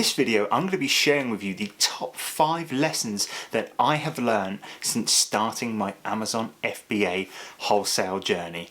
this video, I'm going to be sharing with you the top 5 lessons that I have learned since starting my Amazon FBA wholesale journey.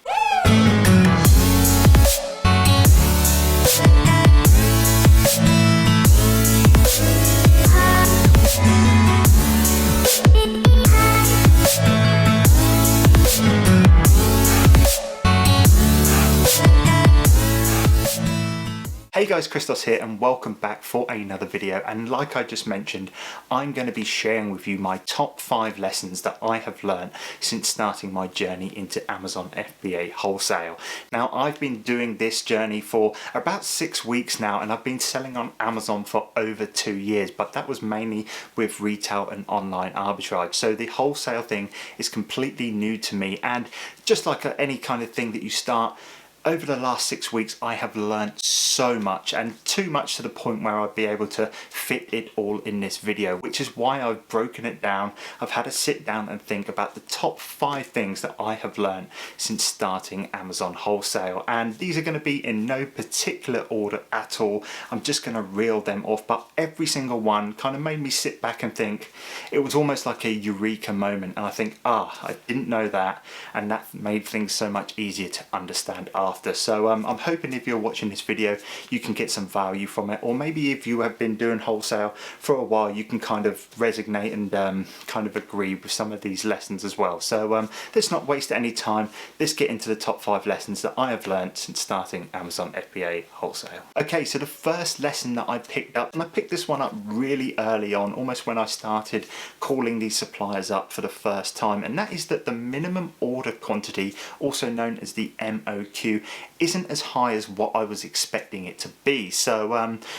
Hey guys, Christos here and welcome back for another video, and like I just mentioned, I'm going to be sharing with you my top 5 lessons that I have learned since starting my journey into Amazon FBA wholesale. Now, I've been doing this journey for about 6 weeks now, and I've been selling on Amazon for over 2 years, but that was mainly with retail and online arbitrage. So the wholesale thing is completely new to me, and just like any kind of thing that you start, over the last 6 weeks, I have learned so much, and too much to the point where I'd be able to fit it all in this video, which is why I've broken it down. I've had to sit down and think about the top 5 things that I have learned since starting Amazon wholesale, and these are going to be in no particular order at all. I'm just going to reel them off, but every single one kind of made me sit back and think. It was almost like a eureka moment, and I think, I didn't know that, and that made things so much easier to understand after. So I'm hoping if you're watching this video you can get some value from it, or maybe if you have been doing wholesale for a while you can kind of resonate and kind of agree with some of these lessons as well. So let's not waste any time, let's get into the top 5 lessons that I have learned since starting Amazon FBA wholesale. Okay, so the first lesson that I picked up, and I picked this one up really early on, almost when I started calling these suppliers up for the first time, and that is that the minimum order quantity, also known as the MOQ, isn't as high as what I was expecting it to be. So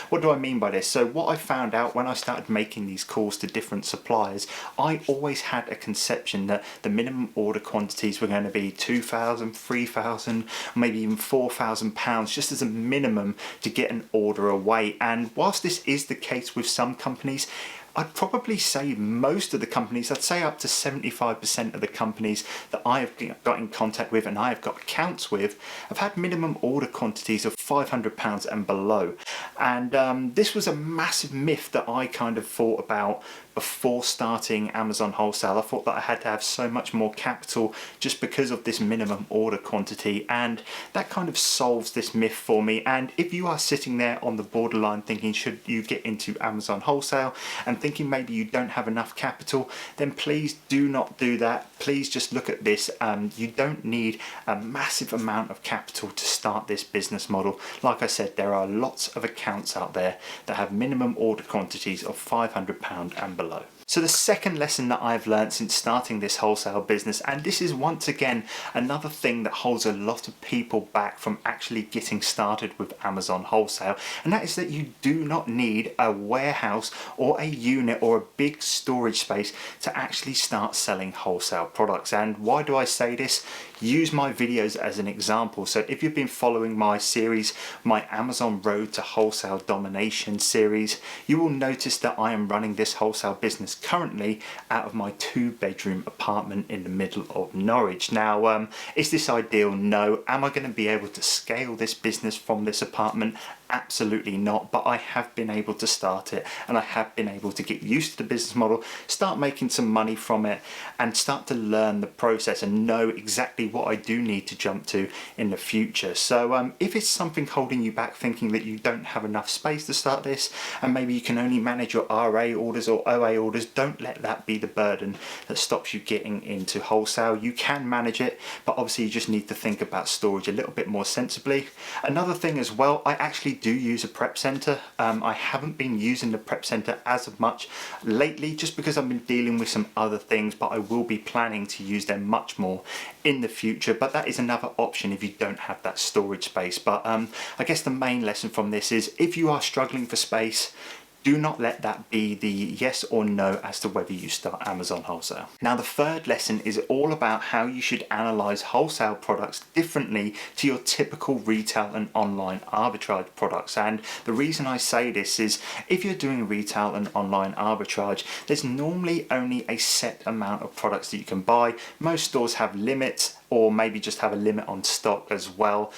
what do I mean by this? So what I found out when I started making these calls to different suppliers, I always had a conception that the minimum order quantities were going to be 2,000, 3,000, maybe even 4,000 pounds, just as a minimum to get an order away. And whilst this is the case with some companies, I'd probably say most of the companies, I'd say up to 75% of the companies that I have got in contact with and I have got accounts with, have had minimum order quantities of £500 and below. And this was a massive myth that I kind of thought about before starting Amazon wholesale. I thought that I had to have so much more capital just because of this minimum order quantity, and that kind of solves this myth for me. And if you are sitting there on the borderline thinking, should you get into Amazon wholesale, and thinking maybe you don't have enough capital, then please do not do that. Please just look at this. You don't need a massive amount of capital to start this business model. Like I said, there are lots of accounts out there that have minimum order quantities of £500 and below. So the second lesson that I've learned since starting this wholesale business, and this is once again another thing that holds a lot of people back from actually getting started with Amazon wholesale, and that is that you do not need a warehouse or a unit or a big storage space to actually start selling wholesale products. And why do I say this? Use my videos as an example. So if you've been following my series, my Amazon Road to Wholesale Domination series, you will notice that I am running this wholesale business currently out of my 2-bedroom apartment in the middle of Norwich. Now, is this ideal? No. Am I going to be able to scale this business from this apartment? Absolutely not, but I have been able to start it, and I have been able to get used to the business model, start making some money from it, and start to learn the process and know exactly what I do need to jump to in the future. So if it's something holding you back, thinking that you don't have enough space to start this, and maybe you can only manage your RA orders or OA orders, don't let that be the burden that stops you getting into wholesale. You can manage it, but obviously you just need to think about storage a little bit more sensibly. Another thing as well, I actually do use a prep center. I haven't been using the prep center as much lately just because I've been dealing with some other things, but I will be planning to use them much more in the future. But that is another option if you don't have that storage space. But I guess the main lesson from this is, if you are struggling for space, do not let that be the yes or no as to whether you start Amazon wholesale. Now, the third lesson is all about how you should analyze wholesale products differently to your typical retail and online arbitrage products. And the reason I say this is, if you're doing retail and online arbitrage, there's normally only a set amount of products that you can buy. Most stores have limits, or maybe just have a limit on stock as well,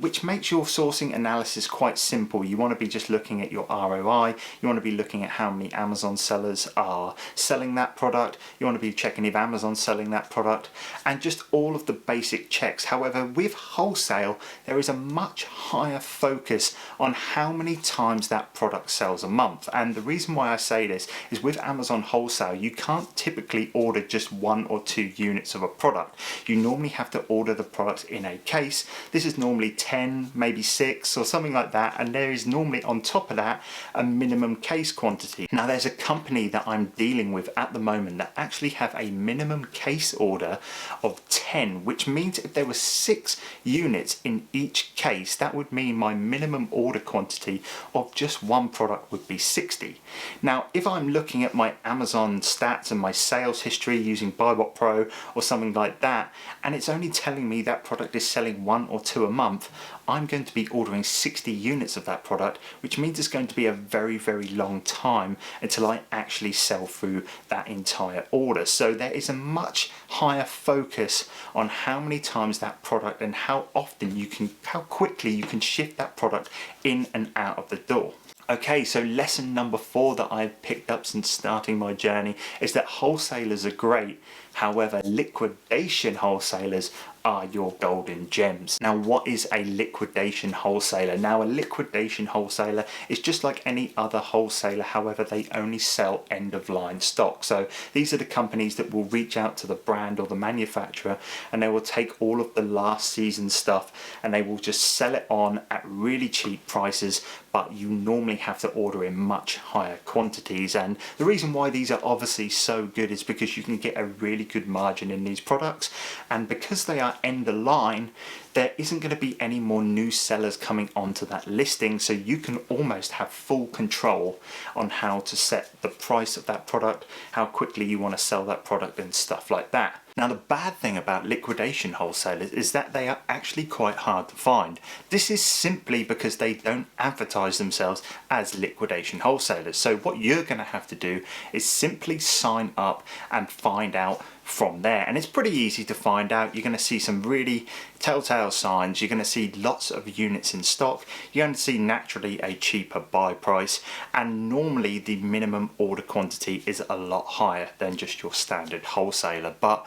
which makes your sourcing analysis quite simple. You want to be just looking at your ROI, you want to be looking at how many Amazon sellers are selling that product, you want to be checking if Amazon's selling that product, and just all of the basic checks. However, with wholesale, there is a much higher focus on how many times that product sells a month. And the reason why I say this is with Amazon wholesale, you can't typically order just 1 or 2 units of a product. You normally have to order the products in a case. This is normally 10, maybe 6 or something like that, and there is normally on top of that a minimum case quantity. Now there's a company that I'm dealing with at the moment that actually have a minimum case order of 10, which means if there were 6 units in each case, that would mean my minimum order quantity of just one product would be 60. Now if I'm looking at my Amazon stats and my sales history using BuyBot Pro or something like that, and it's only telling me that product is selling 1 or 2 a month, I'm going to be ordering 60 units of that product, which means it's going to be a very, very long time until I actually sell through that entire order. So there is a much higher focus on how many times that product and how often you can, how quickly you can shift that product in and out of the door. Okay, so lesson number 4 that I've picked up since starting my journey is that wholesalers are great. However, liquidation wholesalers are your golden gems. Now, what is a liquidation wholesaler? Now, a liquidation wholesaler is just like any other wholesaler, however, they only sell end-of-line stock. So these are the companies that will reach out to the brand or the manufacturer and they will take all of the last season stuff and they will just sell it on at really cheap prices, but you normally have to order in much higher quantities. And the reason why these are obviously so good is because you can get a really good margin in these products, and because they are end of line, there isn't going to be any more new sellers coming onto that listing, so you can almost have full control on how to set the price of that product, how quickly you want to sell that product and stuff like that. Now, the bad thing about liquidation wholesalers is that they are actually quite hard to find. This is simply because they don't advertise themselves as liquidation wholesalers. So what you're going to have to do is simply sign up and find out from there, and it's pretty easy to find out. You're going to see some really telltale signs. You're going to see lots of units in stock. You're going to see naturally a cheaper buy price, and normally the minimum order quantity is a lot higher than just your standard wholesaler. But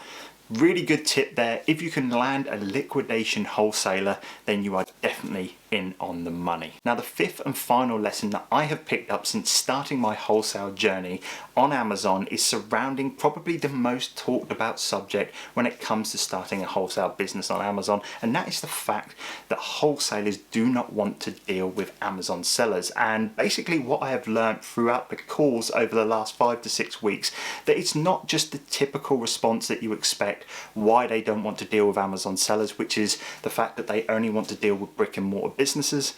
really good tip there, if you can land a liquidation wholesaler, then you are definitely in on the money. Now, the 5th and final lesson that I have picked up since starting my wholesale journey on Amazon is surrounding probably the most talked about subject when it comes to starting a wholesale business on Amazon, and that is the fact that wholesalers do not want to deal with Amazon sellers. And basically what I have learned throughout the calls over the last 5 to 6 weeks, that it's not just the typical response that you expect why they don't want to deal with Amazon sellers, which is the fact that they only want to deal with brick and mortar businesses.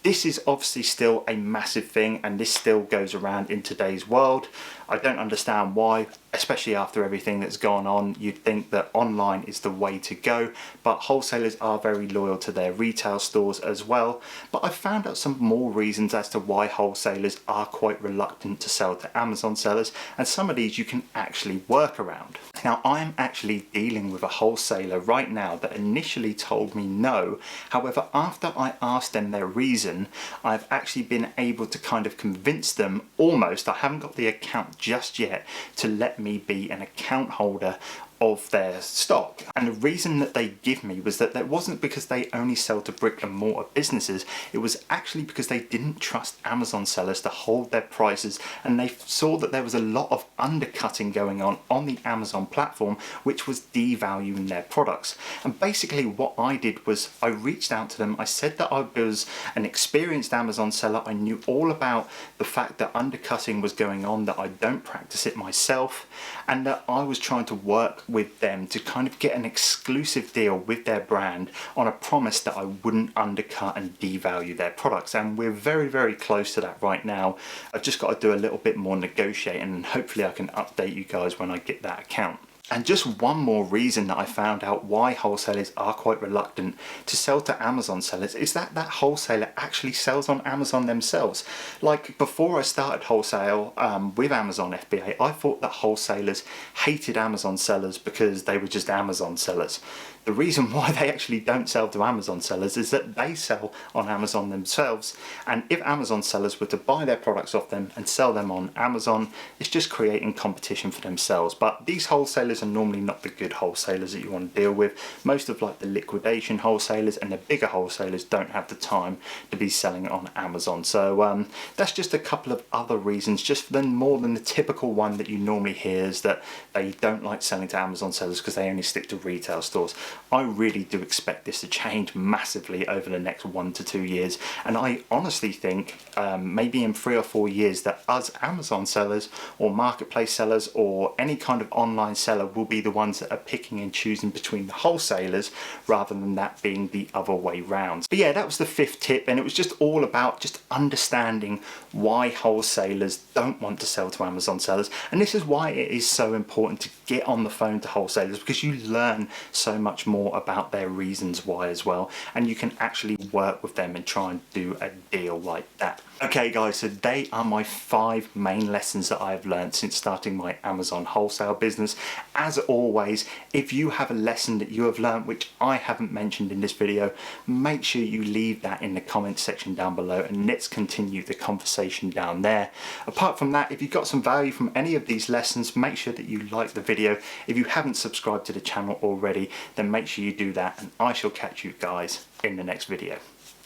This is obviously still a massive thing, and this still goes around in today's world. I don't understand why, especially after everything that's gone on. You'd think that online is the way to go, but wholesalers are very loyal to their retail stores as well. But I've found out some more reasons as to why wholesalers are quite reluctant to sell to Amazon sellers, and some of these you can actually work around. Now, I'm actually dealing with a wholesaler right now that initially told me no. However, after I asked them their reason, I've actually been able to kind of convince them almost, I haven't got the account just yet, to let me be an account holder of their stock. And the reason that they give me was that wasn't because they only sell to brick and mortar businesses, it was actually because they didn't trust Amazon sellers to hold their prices, and they saw that there was a lot of undercutting going on the Amazon platform, which was devaluing their products. And basically what I did was I reached out to them. I said that I was an experienced Amazon seller. I knew all about the fact that undercutting was going on, that I don't practice it myself, and that I was trying to work with them to kind of get an exclusive deal with their brand on a promise that I wouldn't undercut and devalue their products. And we're very, very close to that right now. I've just got to do a little bit more negotiating, and hopefully I can update you guys when I get that account. And just one more reason that I found out why wholesalers are quite reluctant to sell to Amazon sellers is that that wholesaler actually sells on Amazon themselves. Like before I started wholesale with Amazon FBA, I thought that wholesalers hated Amazon sellers because they were just Amazon sellers. The reason why they actually don't sell to Amazon sellers is that they sell on Amazon themselves, and if Amazon sellers were to buy their products off them and sell them on Amazon, it's just creating competition for themselves. But these wholesalers are normally not the good wholesalers that you want to deal with. Most of like the liquidation wholesalers and the bigger wholesalers don't have the time to be selling on Amazon. So that's just a couple of other reasons, just more than the typical one that you normally hear, is that they don't like selling to Amazon sellers because they only stick to retail stores. I really do expect this to change massively over the next 1 to 2 years, and I honestly think maybe in 3 or 4 years that us Amazon sellers or marketplace sellers or any kind of online seller will be the ones that are picking and choosing between the wholesalers rather than that being the other way round. But yeah, that was the 5th tip, and it was just all about just understanding why wholesalers don't want to sell to Amazon sellers. And this is why it is so important to get on the phone to wholesalers, because you learn so much more about their reasons why as well, and you can actually work with them and try and do a deal like that. Okay guys, so they are my 5 main lessons that I've learned since starting my Amazon wholesale business. As always, if you have a lesson that you have learned which I haven't mentioned in this video, make sure you leave that in the comments section down below, and let's continue the conversation down there. Apart from that, if you got some value from any of these lessons, make sure that you like the video. If you haven't subscribed to the channel already, then make sure you do that, and I shall catch you guys in the next video.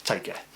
Take care.